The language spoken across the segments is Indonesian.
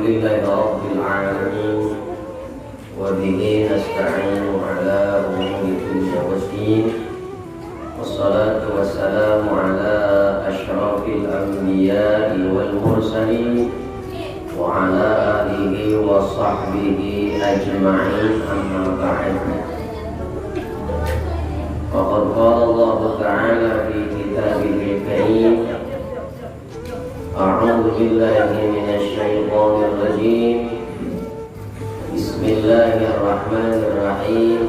لله رب العالمين وبه نستعين على أمور الدنيا والدين والصلاة والسلام على أشرف الأنبياء والمرسلين وعلى آله وصحبه أجمعين أما بعد فقد قال الله تعالى في كتابه الكريم أعوذ بالله من الشيطان الرجيم بسم الله الرحمن الرحيم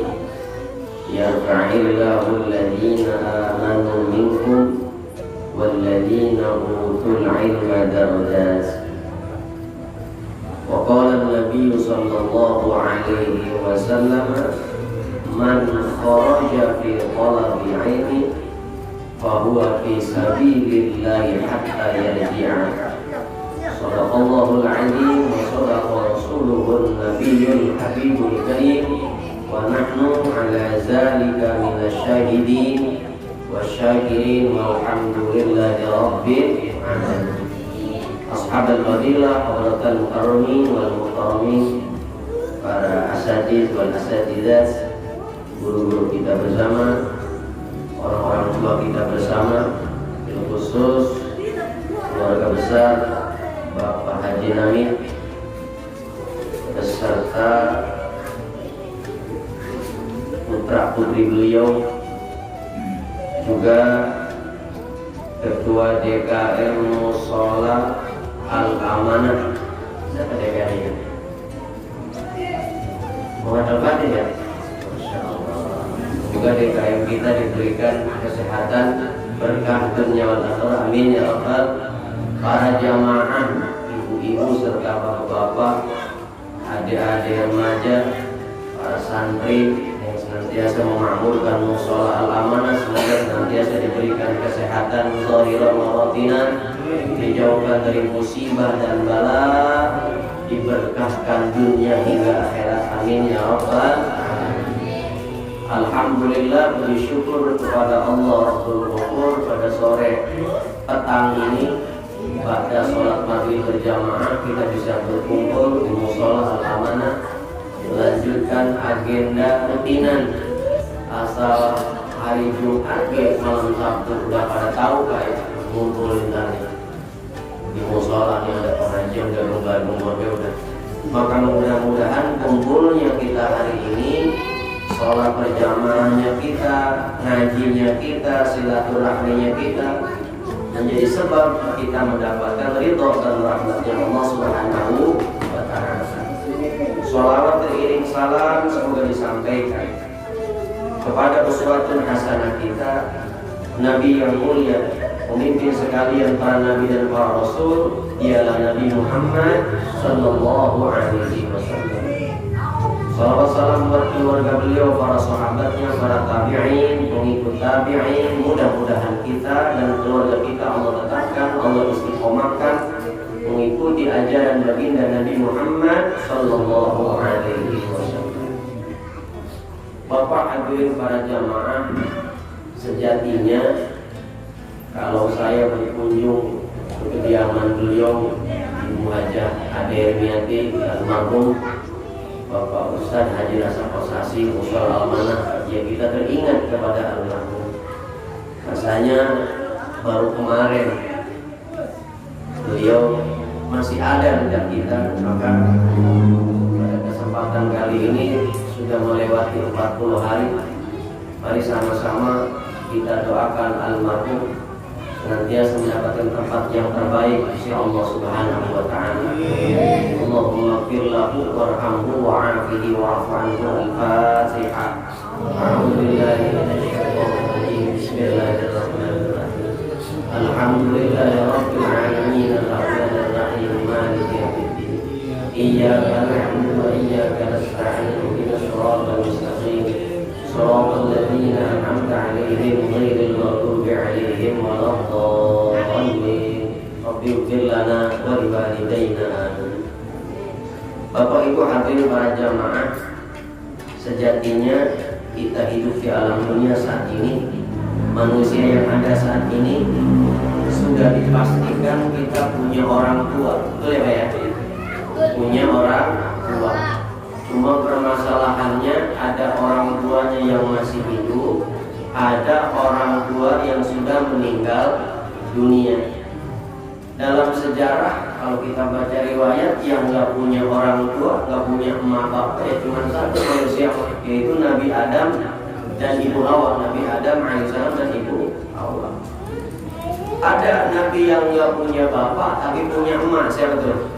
يرفع الله الذين آمنوا منكم والذين أوتوا العلم درجات وقال النبي صلى الله عليه وسلم من خرج في طلب علم فهو في سبيل الله حتى يرجع صدق الله العظيم وصدق رسوله النبي الحبيب الكريم ونحن على ذلك من الشاهدين والشاكرين والحمد لله رب العالمين. Ashabul fadilah, hadratal mukarramin wal mukarramin, para asatidz wal asatidzat, guru-guru kita bersama, orang-orang tua kita bersama, bil khusus keluarga besar Bapak Haji Namit beserta putra putri beliau, juga Ketua DKM Mushola Al-Amanah. Siapa DKM-nya? Muhammad Al-Fatih ya? Masya Allah. Semoga DKM kita diberikan kesehatan, berkah dunia wal akhirah. Amin ya rabbal. Para jamaah, ibu-ibu serta bapak-bapak, adik-adik remaja, para santri yang senantiasa memakmurkan Mushola Al-Amanah, semoga senantiasa diberikan kesehatan zahirah wa batinah, dijauhkan dari musibah dan bala, diberkahkan dunia hingga akhirat. Amin ya rabbal. Alhamdulillah, bersyukur kepada Allah Rabbul Ghafur pada sore petang ini pada sholat maghrib berjamaah kita bisa berkumpul di Mushola Al-Amanah, melanjutkan agenda rutinan. Asal hari Jumat malam Sabtu udah pada tahu kayak ngumpulin tadi di mushola yang ada pengajian dan lomba-lomba udah. Maka mudah-mudahan kumpulnya kita hari ini, sholat berjamaahnya kita, ngajinya kita, silaturahminya kita, menjadi sebab kita mendapatkan ridho dan rahmatnya Allah Subhanahu wa ta'ala. Sholawat teriring salam semoga disampaikan kepada uswatun hasanah kita, Nabi yang mulia, pemimpin sekalian para nabi dan para rasul, ialah Nabi Muhammad sallallahu alaihi wasallam. Salawat salam buat keluarga beliau, para sahabatnya, para tabi'in, pengikut tabi'in. Mudah-mudahan kita dan keluarga kita Allah tetapkan, Allah istiqomahkan mengikuti ajaran baginda Nabi Muhammad sallallahu alaihi wasallam. Bapak hadirin para jamaah, sejatinya kalau saya berkunjung ke kediaman beliau, Ibu Hajah Ade Ermiati almarhum Bapak Ustadz Haji Rasa Kosasi Mushola Al-Amanah, ya kita teringat kepada almarhum. Rasanya baru kemarin beliau masih ada di kita, maka pada kesempatan kali ini sudah melewati 40 hari. Mari sama-sama kita doakan almarhum senantiasa mendapatkan tempat yang terbaik di sisi Allah Subhanahu wa ta'ala. Allahumma ighfir lahu warhamhu wa'afihi wa'fu anhu. Al-Fatihah. A'udzu billahi minasyaitonir rajim. Bismillahirrahmanirrahim. Alhamdulillahi rabbil alamin arrahmanir rahim maliki yaumiddin. Iyyaka na'budu wa iyyaka nasta'in. Ihdinas siratal mustaqim. Shiratal ladzina an'amta 'alaihim ghairil maghdubi 'alaihim waladdallin. Rabbi ighfir lana wa li walidayna. Bapak Ibu hadirin para jamaah, sejatinya kita hidup di alam dunia saat ini, manusia yang ada saat ini sudah dipastikan kita punya orang tua, betul ya Pak ya? yang masih hidup, ada orang tua yang sudah meninggal dunia. Dalam sejarah kalau kita baca riwayat, yang nggak punya orang tua, nggak punya emak bapak, ya cuma satu manusia, yaitu Nabi Adam dan Ibu Hawa. Nabi Adam alaihissalam dan Ibu Hawa. Ada Nabi yang nggak punya bapak tapi punya emak, siapa tuh?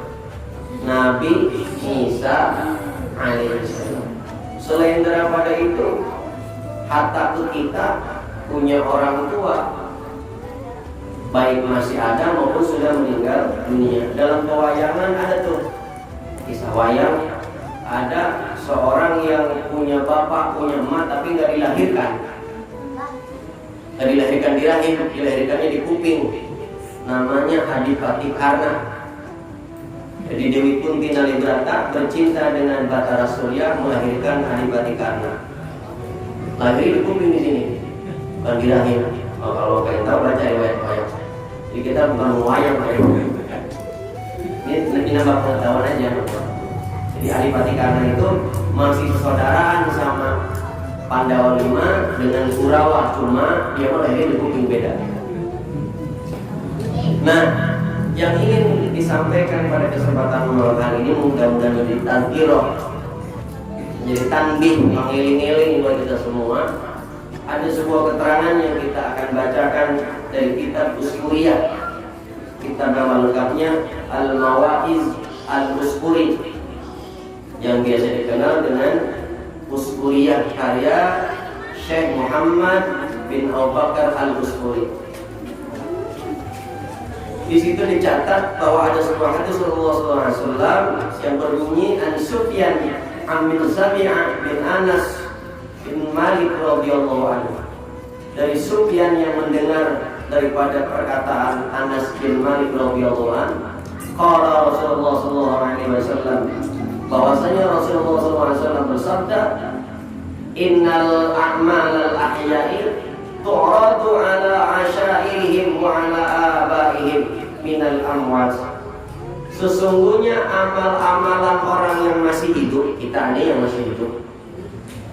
Nabi Isa alaihissalam. Selain daripada itu, hatta kita punya orang tua, baik masih ada maupun sudah meninggal dunia. Dalam pewayangan ada tuh kisah wayang, ada seorang yang punya bapak, punya emak tapi nggak dilahirkan. Nggak dilahirkan di rahim, dilahirkannya di kuping. Namanya Adipati Karna. Jadi Dewi Kunti Nalibrata bercinta dengan Batara Surya, melahirkan Adipati Karna. Lahir di kuping di sini, bukan di rahim. Oh, kalau kalian tahu baca riwayat wayang. Jadi kita bukan wayang kayak ini nambah pengetahuan aja. Jadi Adipati Karna itu masih persaudaraan sama Pandawa 5 dengan Kurawa, cuma dia mah lahir di kuping beda. Nah, yang ingin disampaikan pada kesempatan malam hari ini mudah-mudahan menjadi tazkirah, jadi tanbih, mengiling-iling buat kita semua. Ada sebuah keterangan yang kita akan bacakan dari kitab Uskuriyah. Kitab nama lengkapnya Al-Mawa'iz Al-Uskuri, yang biasa dikenal dengan Uskuriyah karya Syekh Muhammad bin Abu Bakar Al-Uskuri. Di situ dicatat bahwa ada sebuah hadis Rasulullah SAW yang berbunyi, An Sufyan Amin Zabi'ah bin Anas bin Malik radhiyallahu anhu. Dari Sufyan yang mendengar daripada perkataan Anas bin Malik radhiyallahu anhu, qala Rasulullah sallallahu alaihi wasallam, bahwasanya Rasulullah sallallahu alaihi wasallam bersabda, innal a'malal ahya'i tu'radu ala asyairihim wa ala abaihim minal amwat. Sesungguhnya amal-amalan orang yang masih hidup, kita ini yang masih hidup,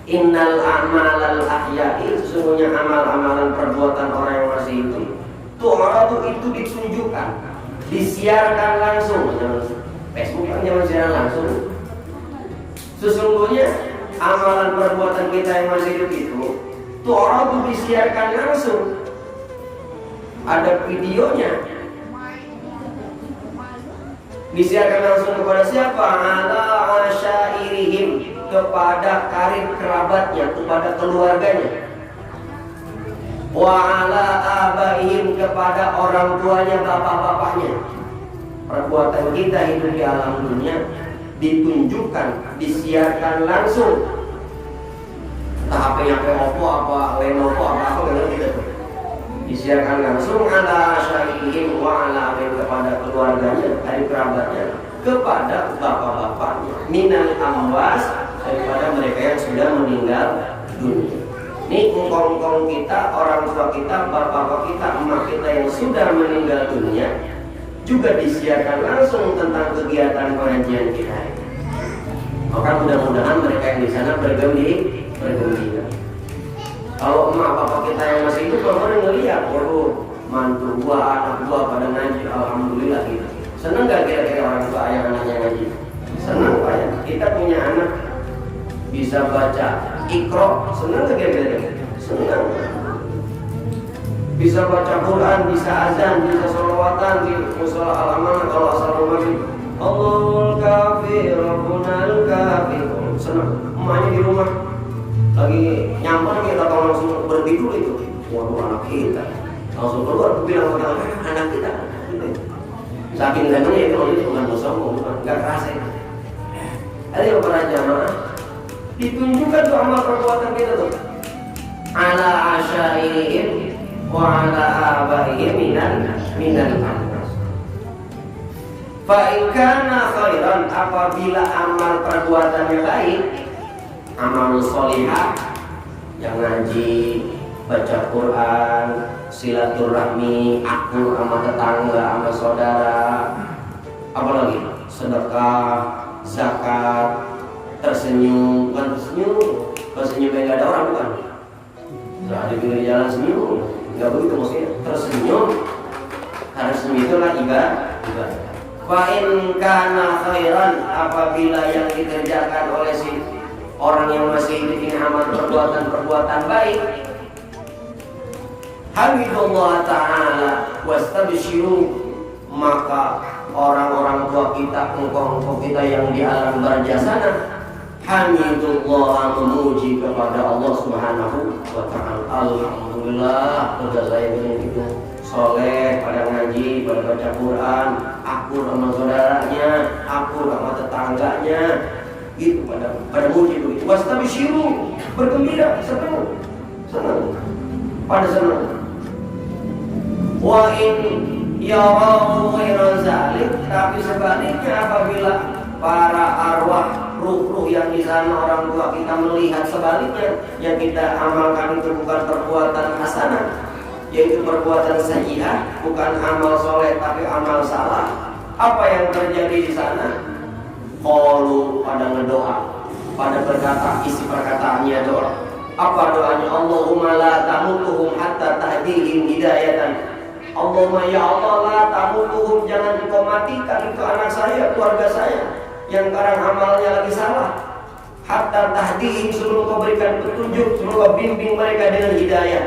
innal a'malal ahya'i, sesungguhnya amal-amalan perbuatan orang yang masih hidup, tu'radu itu ditunjukkan, disiarkan langsung. Facebook kan jangan siaran langsung. Sesungguhnya amalan perbuatan kita yang masih hidup itu tu'radu disiarkan langsung, ada videonya, disiarkan langsung kepada siapa? Ala asyairihim, kepada karib kerabatnya, kepada keluarganya. Wa ala abaihim, kepada orang tuanya, bapak-bapaknya. Perbuatan kita hidup di alam dunia ditunjukkan, disiarkan langsung. Entah HP Oppo, apa Lenovo, apa gitu. Disiarkan langsung ala asyairihim wa ala abaihim, kepada keluarganya, karib kerabatnya, kepada bapak-bapaknya, minal amwas, daripada mereka yang sudah meninggal dunia. Ini engkong-engkong kita, orang tua kita, bapak-bapak kita, emak kita yang sudah meninggal dunia, juga disiarkan langsung tentang kegiatan pengajian kita. Maka mudah-mudahan mereka yang di sana bergembira. Kalau emak bapak kita yang masih hidup, baru ngelihat, waduh, mantu gua, anak gua pada ngaji, alhamdulillah gitu. Senang gak kira-kira orang tua ayah anaknya ngaji? Senang Pak ya. Kita punya anak bisa baca Iqra, senang gak kira-kira? Senang. Bisa baca Quran, bisa azan, bisa sholawatan di musola al-amanah kalau asal maghrib. Allahul kafir, Rabbunal kafir. Senang. Emaknya di rumah lagi nyampar, kita tahu langsung berhenti dulu itu. Waduh, anak kita langsung keluar, bilang sama anak kita. Saking gantengnya itu kalau itu bukan sombong, bukan, nggak kerasa itu. Ayo para jamaah, ditunjukkan tuh amal perbuatan kita tuh. Ala asyairihim wa ala abaihim minan amwas. Fa in kana khairan, apabila amal perbuatannya baik, amal sholihah, yang ngaji, baca Quran, silaturahmi, akur sama tetangga, sama saudara, apalagi sedekah, zakat, tersenyum, bukan tersenyum, Kalau senyumnya nggak ada orang bukan. Nah, di pinggir jalan senyum, nggak begitu maksudnya. Tersenyum, harus senyum itulah ibadah. Wa in kana khairan, apabila yang dikerjakan oleh si orang yang masih hidup ini amal perbuatan baik, hamidullah ta'ala wastabshiru, maka orang-orang tua kita, engkau kita yang di alam barza sana, hamidullah, memuji kepada Allah Subhanahu wa ta'ala. Alhamdulillah, udah saya begitu soleh, pada ngaji, pada baca Quran, akur sama saudaranya, akur sama tetangganya, gitu pada muji begitu. Wastabshiru, bergembira, senang, pada senang. Wa in yarau ghairan zalik, tapi sebaliknya apabila para arwah ruh-ruh yang di sana, orang tua kita melihat sebaliknya, yang kita amalkan itu bukan perbuatan hasanah, yaitu perbuatan sayyi'ah, bukan amal soleh tapi amal salah, apa yang terjadi di sana? Qalu, pada ngedoa, pada berkata, isi perkataannya doa. Apa doanya? Allahumma la tamutuhum hatta tahdihim hidayatan. Allahumma ya Allah, la tamutuhum, jangan engkau matikan itu anak saya, keluarga saya yang sekarang amalnya lagi salah, hatta tahdihim, sebelum kau berikan petunjuk, sebelum kau bimbing mereka dengan hidayah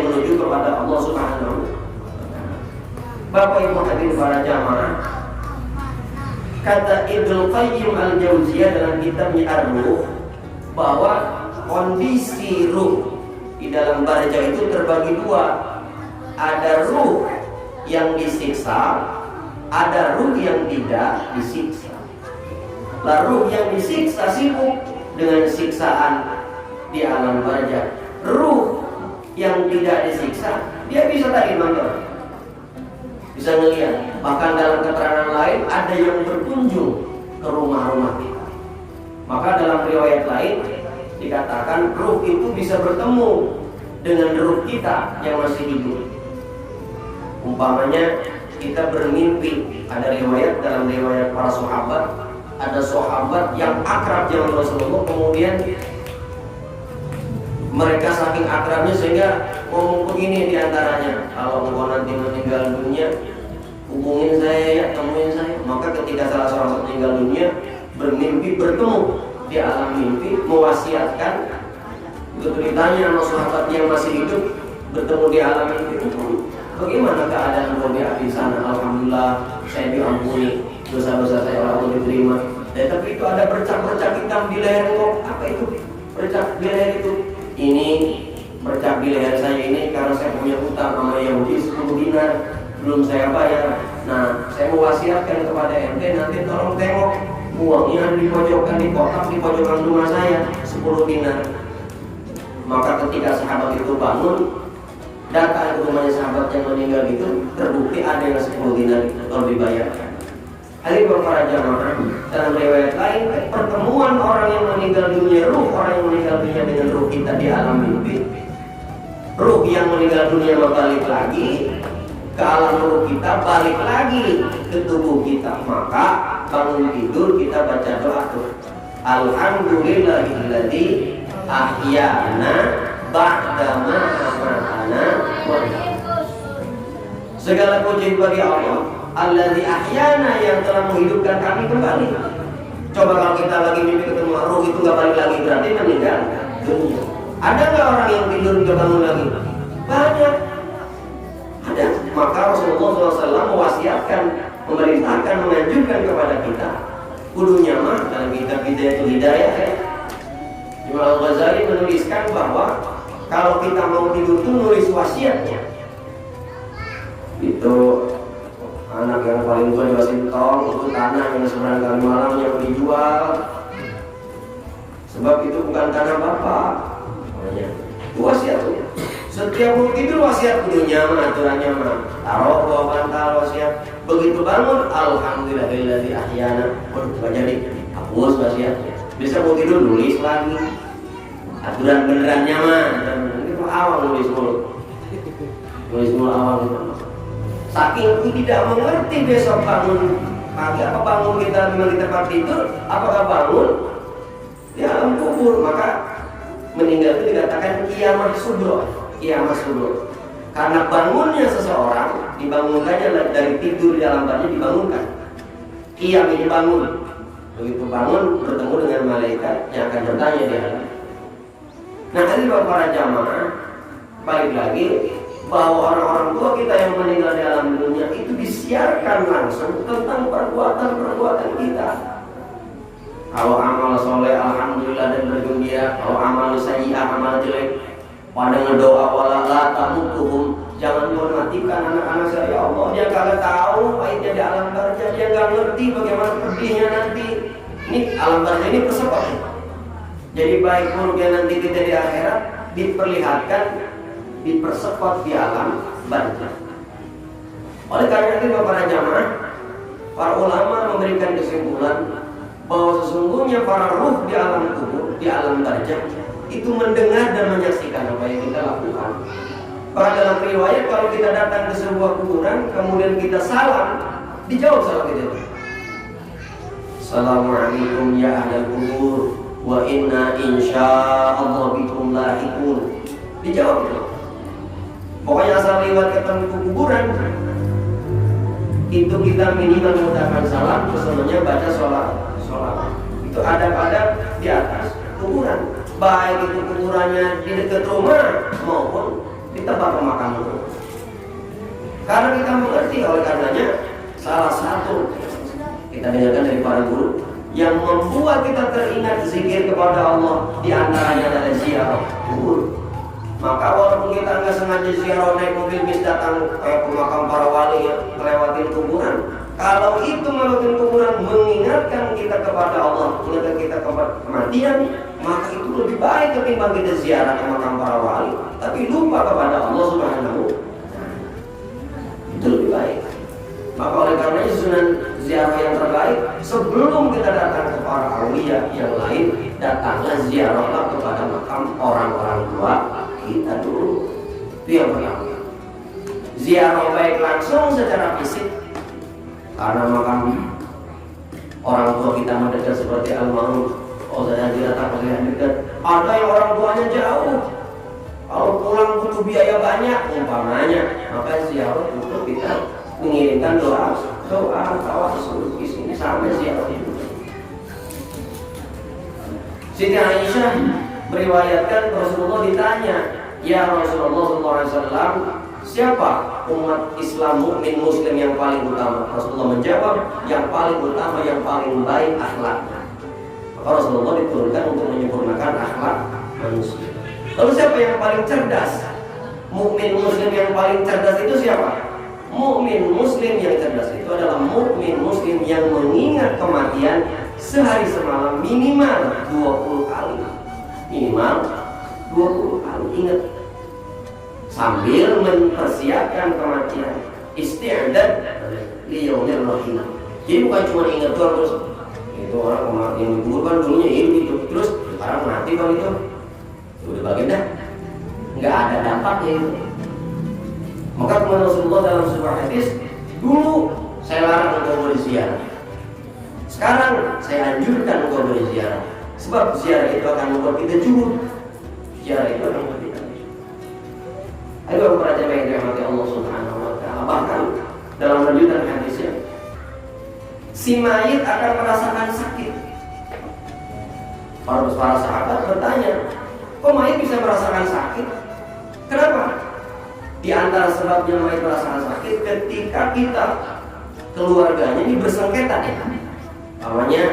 menuju kepada Allah Subhanahu wa ta'ala. Bapak Ibu hadirin para jamaah, kata Ibnu Qayyim al-Jauziyah dalam kitabnya Ar-Ruh, bahwa kondisi ruh di dalam barza itu terbagi dua. Ada ruh yang disiksa, ada ruh yang tidak disiksa. Lah ruh yang disiksa sibuk dengan siksaan di alam barza. Ruh yang tidak disiksa, dia bisa tadi nonton, bisa ngelihat. Bahkan dalam keterangan lain ada yang berkunjung ke rumah-rumah kita. Maka dalam riwayat lain dikatakan ruh itu bisa bertemu dengan ruh kita yang masih hidup. Umpamanya kita bermimpi, ada riwayat dalam riwayat para sahabat, ada sahabat yang akrab dengan Rasulullah, kemudian mereka saking akrabnya sehingga ngomong begini diantaranya, kalau engkau nanti meninggal dunia, hubungin saya ya, temuin saya. Maka ketika salah seorang meninggal dunia, bermimpi bertemu di alam mimpi, mewasiatkan. Begitu ditanya sama sahabat yang masih hidup, bertemu di alam mimpi, bagaimana keadaan kau di sana? Alhamdulillah, saya diampuni, dosa-dosa saya Allah diterima. Tapi itu ada bercak-bercak hitam di leher kau. Apa itu? Bercak di leher itu. Ini bercak di leher saya ini karena saya punya hutang sama Yahudi 10 dinar, belum saya bayar. Nah, saya mewasiatkan kepada ente, nanti tolong tengok uangnya ada di pojokan, di kotak di pojokan rumah saya, 10 dinar. Maka ketika sahabat itu bangun, datang ke rumahnya sahabat yang meninggal itu, terbukti ada yang 10 dinar itu kalau dibayarkan. Hari para jamaah, dalam riwayat lain, pertemuan orang yang meninggal dunia, ruh orang yang meninggal dunia dengan ruh kita di alam mimpi. Ruh yang meninggal dunia balik lagi ke alam ruh kita, balik lagi ke tubuh kita. Maka bangun tidur kita baca doa tuh, Alhamdulillahilladzi ahyana ba'dama amatana. Segala puji bagi Allah, alladzi ahyana, yang telah menghidupkan kami kembali. Coba kalau kita lagi mimpi ketemu ruh itu nggak balik lagi, berarti meninggal dunia. Ada nggak orang yang tidur nggak bangun lagi? Banyak. Ada. Maka Rasulullah SAW mewasiatkan, memerintahkan, menganjurkan kepada kita, kudunya mah dalam kitab Bidayatul Hidayah ya, Imam Al-Ghazali menuliskan bahwa kalau kita mau tidur itu nulis wasiatnya. Itu anak yang paling tua di Washington, itu tanah yang 9 kali malam yang dijual. Sebab itu bukan tanah bapak. Itu wasiatnya. Setiap mau tidur wasiat kudunya mah, aturannya mah taruh bawa bantal wasiat. Begitu bangun, alhamdulillahilladzi ahyana. Waduh, jadi hapus wasiatnya. Bisa mau tidur nulis lagi. Aturan benerannya mah, itu awal nulis mulu awal. Saking tidak mengerti besok bangun pagi, apa bangun kita memang di tempat tidur, apakah bangun di alam kubur. Maka meninggal itu dikatakan kiamat subro, kiamat subro. Karena bangunnya seseorang dibangunkannya dari tidur di dalam badannya dibangunkan. Qiyam ini bangun. Begitu bangun bertemu dengan malaikat yang akan bertanya di alam. Nah, tadi para jamaah balik lagi bahwa orang-orang tua kita yang meninggal di alam dunia itu disiarkan langsung tentang perbuatan-perbuatan kita. Kalau amal soleh alhamdulillah dan bergembira, kalau amal sayyi'ah, amal jelek pada ngedoa wala la tamutuhum, jangan matikan anak-anak saya ya Allah. Dia kagak tahu pahitnya di alam barzah, dia nggak ngerti bagaimana pedihnya nanti. Ini alam barzah ini persekot. Jadi baik buruknya nanti kita di akhirat diperlihatkan, dipersekot di alam barzah. Oleh karena itu para jamaah, para ulama memberikan kesimpulan bahwa sesungguhnya para ruh di alam kubur, di alam barzah itu mendengar dan menyaksikan apa yang kita lakukan. Bahkan dalam riwayat kalau kita datang ke sebuah kuburan kemudian kita salam, dijawab salam kita. Assalamualaikum ya ahlal kubur wa inna insyaallah bikum lahiqun. Dijawab itu. Pokoknya asal lewat ketemu kuburan itu kita minimal mengucapkan salam, kemudian baca sholat. Itu adab-adab di atas kuburan, baik itu kuburannya di dekat rumah maupun di tempat pemakaman. Karena kita mengerti, oleh karenanya salah satu kita dengarkan dari para guru yang membuat kita teringat zikir kepada Allah di antaranya adalah ziarah kubur. Maka walaupun kita nggak sengaja ziarah naik mobil bis datang ke makam para wali yang melewatin kuburan, kalau itu melewatin kuburan mengingatkan kita kepada Allah, mengingatkan kita kepada kematian, maka itu lebih baik ketimbang kita ziarah ke makam para wali tapi lupa kepada Allah Subhanahu. Itu lebih baik. Maka oleh karenanya sunan ziarah yang terbaik sebelum kita datang ke para aulia yang lain, datanglah ziarahlah kepada makam orang-orang tua kita dulu. Itu yang pertama. Ziarah baik langsung secara fisik, karena makam orang tua kita mendekat seperti almarhum. Oh, saya tidak tak pakai dekat. Ada yang orang tuanya jauh. Kalau pulang butuh biaya banyak, umpamanya, maka ziarah itu kita mengirimkan doa tawasul di sini sampai ziarah itu. Siti Aisyah meriwayatkan Rasulullah ditanya, ya Rasulullah SAW, siapa umat Islam mukmin muslim yang paling utama? Rasulullah menjawab, yang paling utama, yang paling baik akhlaknya. Maka Rasulullah diturunkan untuk menyempurnakan akhlak manusia. Lalu siapa yang paling cerdas? Mukmin muslim yang paling cerdas itu siapa? Mukmin muslim yang cerdas itu adalah mukmin muslim yang mengingat kematian sehari semalam minimal 20 kali. Minimal 20 kali ingat. Sambil mempersiapkan kematian, isti'dad li yaumil rahim. Jadi bukan cuma ingat doang terus itu orang kematian dulu kan dulunya hidup itu terus sekarang mati kan itu udah bagian dah, nggak ada dampaknya itu. Maka kemudian Rasulullah dalam sebuah hadis, dulu saya larang engkau berziarah, sekarang saya anjurkan engkau berziarah, sebab ziarah itu akan membuat kita jujur. Ziarah itu akan membuat kita jujur. Ayo para jemaah yang dirahmati Allah Subhanahu wa Ta'ala, bahkan dalam lanjutan hadisnya, si mayit akan merasakan sakit. Para sahabat bertanya, kok mayit bisa merasakan sakit? Kenapa? Di antara sebabnya mayit merasakan sakit ketika kita keluarganya ini bersengketa ya. Namanya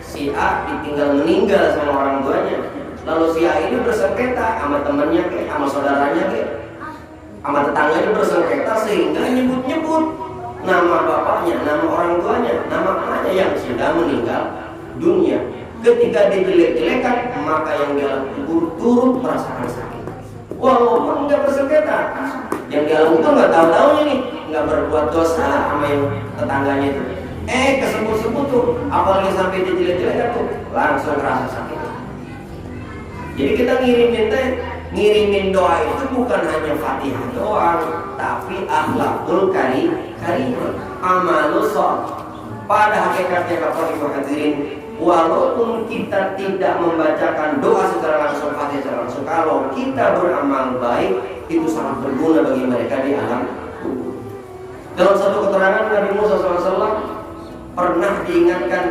si A ditinggal meninggal sama orang tuanya, lalu si A ini bersengketa sama temannya ke, sama saudaranya ke, sama tetangganya bersengketa sehingga nyebut-nyebut nama bapaknya, nama orang tuanya, nama anaknya yang sudah meninggal dunia. Ketika dijelek-jelekan, maka yang di alam kubur turut merasakan sakit. Walaupun nggak bersengketa, yang di alam itu nggak tahu-tahunya nih, nggak berbuat dosa sama yang tetangganya itu. Kesebut-sebut tuh, apalagi sampai dijelek-jelekan tuh, langsung kerasa sakit. Jadi kita ngirimin doa itu bukan hanya Fatihah doang, tapi akhlakul karimah, amalus Pada hakikatnya Bapak Ibu hadirin, walaupun kita tidak membacakan doa secara langsung, Fatihah secara langsung, kalau kita beramal baik itu sangat berguna bagi mereka di alam kubur. Dalam satu keterangan Nabi Musa SAW pernah diingatkan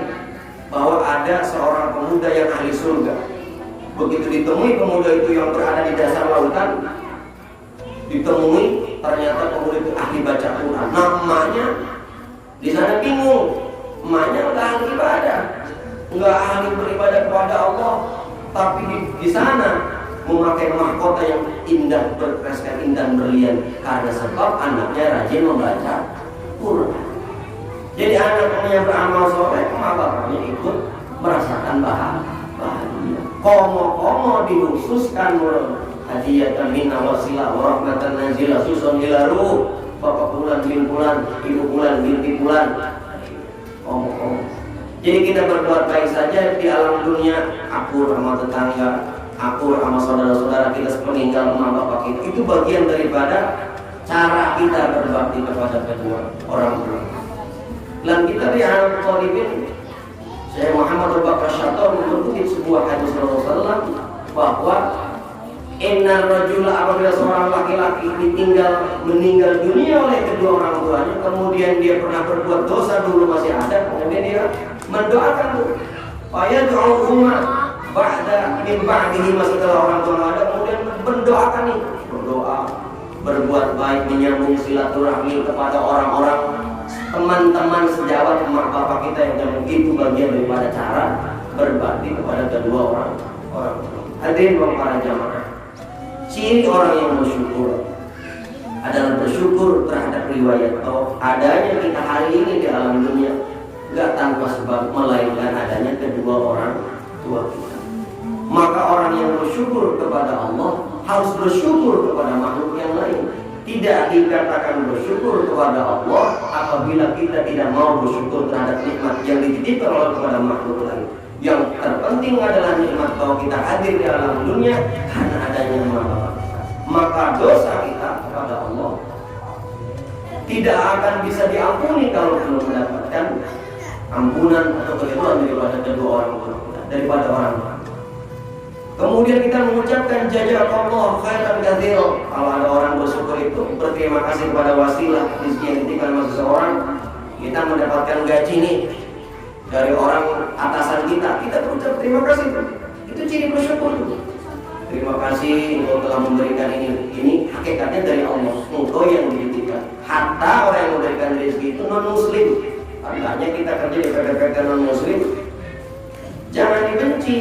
bahwa ada seorang pemuda yang ahli surga. Begitu ditemui pemuda itu yang berada di dasar lautan, ditemui ternyata pemuda itu ahli baca Quran. Namanya di sana bingung, emaknya nggak ahli ibadah, nggak ahli beribadah kepada Allah, tapi di sana memakai mahkota yang indah, berkreskan indah berlian karena sebab anaknya rajin membaca Quran. Jadi anaknya yang beramal soleh, maka bapaknya ikut merasakan bahagia. Komo dikhususkan hadiah minna wasilah warahmatan nazilah susun ilaru bapak bulan bin bulan, ibu bulan binti bulan. Jadi kita berbuat baik saja di alam dunia, akur sama tetangga, akur sama saudara-saudara kita sepeninggal sama bapak kita. Itu bagian daripada cara kita berbakti kepada kedua orang tua. Dan kita di alam Talibin, saya Muhammad Al-Bakar Syator mengutip sebuah hadis Rasulullah bahwa inna rajula, apabila seorang laki-laki meninggal dunia oleh kedua orang tuanya, kemudian dia pernah berbuat dosa dulu masih ada, kemudian dia mendoakan fayad'uhuma ba'da min ba'dihi, setelah orang tua ada, kemudian mendoakan nih, berdoa, berbuat baik, menyambung silaturahmi kepada orang-orang teman-teman sejawat emak bapak kita yang jauh. Itu bagian daripada cara berbakti kepada kedua orang. Hadirin para jamaah, ciri orang yang bersyukur adalah bersyukur terhadap riwayat bahwa adanya kita hari ini di alam dunia gak tanpa sebab, melainkan adanya kedua orang tua kita. Maka orang yang bersyukur kepada Allah harus bersyukur kepada makhluk yang lain. Tidak dikatakan bersyukur kepada Allah apabila kita tidak mau bersyukur terhadap nikmat yang dititipkan oleh kepada makhluk lain. Yang terpenting adalah nikmat bahwa kita hadir di alam dunia karena adanya makhluk. Maka dosa kita kepada Allah tidak akan bisa diampuni kalau belum mendapatkan ampunan atau keriduan daripada kedua orang tua, daripada orang tua. Kemudian kita mengucapkan jazakallah khairan katsira. Kalau ada orang bersyukur itu berterima kasih kepada wasilah rezeki yang dititipkan oleh seseorang. Kita mendapatkan gaji nih dari orang atasan kita, kita berucap terima kasih. Itu ciri bersyukur. Terima kasih engkau telah memberikan ini. Ini hakikatnya dari Allah, engkau yang dititipkan. Hatta orang yang memberikan rezeki itu non muslim. Tandanya kita kerja di PT non muslim, jangan dibenci.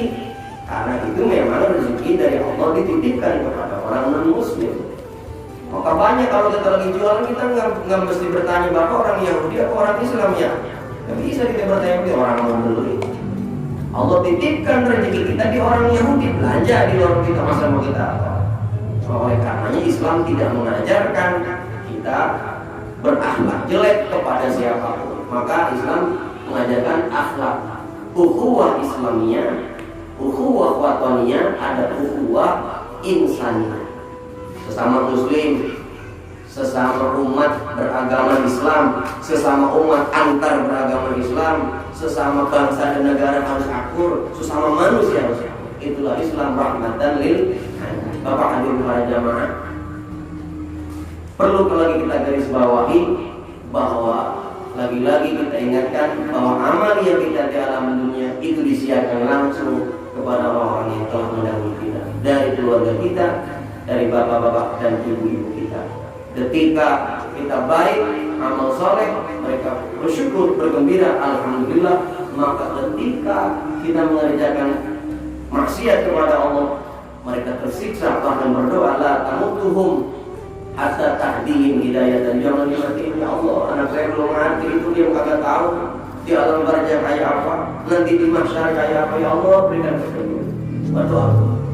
Karena itu memang rezeki dari Allah dititipkan kepada orang non-muslim. Maka banyak kalau kita lagi jualan, kita nggak mesti bertanya bapak orang Yahudi atau orang Islam ya. Nggak bisa kita bertanya di orang non-muslim. Allah titipkan rezeki kita di orang Yahudi, belanja di luar kita, masa mau kita apa? Oleh karenanya Islam tidak mengajarkan kita berakhlak jelek kepada siapapun. Maka Islam mengajarkan akhlak ukhuwah Islamiyah, ukhuwah wataniyah, ada ukhuwah insaniyah. Sesama muslim, sesama umat beragama Islam, sesama umat antar beragama Islam, sesama bangsa dan negara harus akur, sesama manusia harus akur. Itulah Islam rahmatan lil alamin. Bapak hadirin para jamaah, perlu lagi kita garis bawahi bahwa lagi-lagi kita ingatkan bahwa amal yang kita di alam dunia itu disiarkan langsung kepada orang-orang yang telah mendahului kita, dari keluarga kita, dari bapak-bapak dan ibu-ibu kita. Ketika kita baik, amal soleh, mereka bersyukur, bergembira, alhamdulillah. Maka ketika kita mengerjakan maksiat kepada Allah, mereka tersiksa, bahkan berdoa, la tamutuhum hatta tahdihim hidayah, dan jangan dimatiin, ya Allah, anak saya belum mati, itu dia kagak tahu di alam barzah kayak apa, nanti di mahsyar kayak apa, ya Allah berikan petunjuk. Berdoa.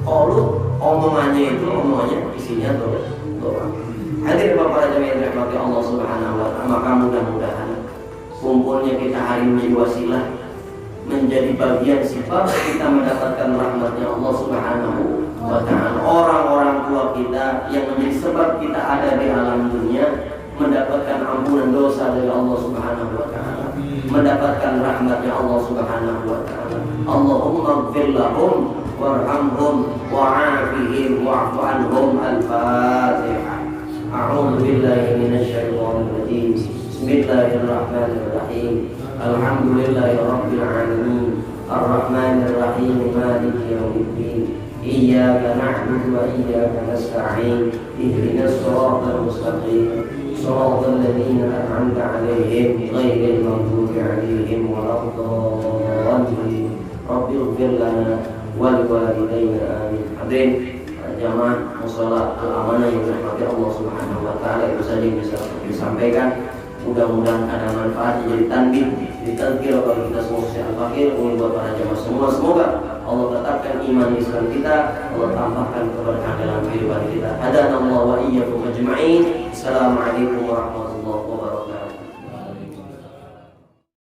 Kalau omongannya isinya doa. Hadir Bapak Raja yang dirahmati Allah Subhanahu wa taala, maka mudah-mudahan kumpulnya kita hari ini wasilah menjadi bagian sifat kita mendapatkan rahmatnya Allah Subhanahu wa taala. Orang-orang tua kita yang menjadi sebab kita ada di alam dunia mendapatkan ampunan dosa dari Allah Subhanahu wa taala. mendapatkan rahmatnya Allah Subhanahu wa taala. Allahumma ighfir lahum warhamhum wa'afihim wa'fu anhum. Al-Fatihah. A'udzu billahi minasy syaithanir rajim. Bismillahirrahmanirrahim. Alhamdulillahi rabbil alamin. Ar-Rahmanir Rahim. Maliki yaumiddin. Iyyaka na'budu wa iyyaka nasta'in. Ihdinas siratal mustaqim. Shiratal ladzina an'amta 'alaihim ghairil maghdubi 'alaihim waladdallin. Rabbighfir lana wa liwalidayna amin. Hadirin jamaah mushola al-amanah yang dirahmati Allah Subhanahu wa taala, itu saja yang bisa disampaikan. Mudah-mudahan ada manfaat, jadi tanbih, ditazkir bagi kita semua al-fakir, buat para jamaah semua. Semoga Allah tetapkan iman Islam kita, Allah tambahkan keberkahan dalam kehidupan kita. Hadanallahu wa iyyakum ajma'in. Assalamualaikum warahmatullahi wabarakatuh.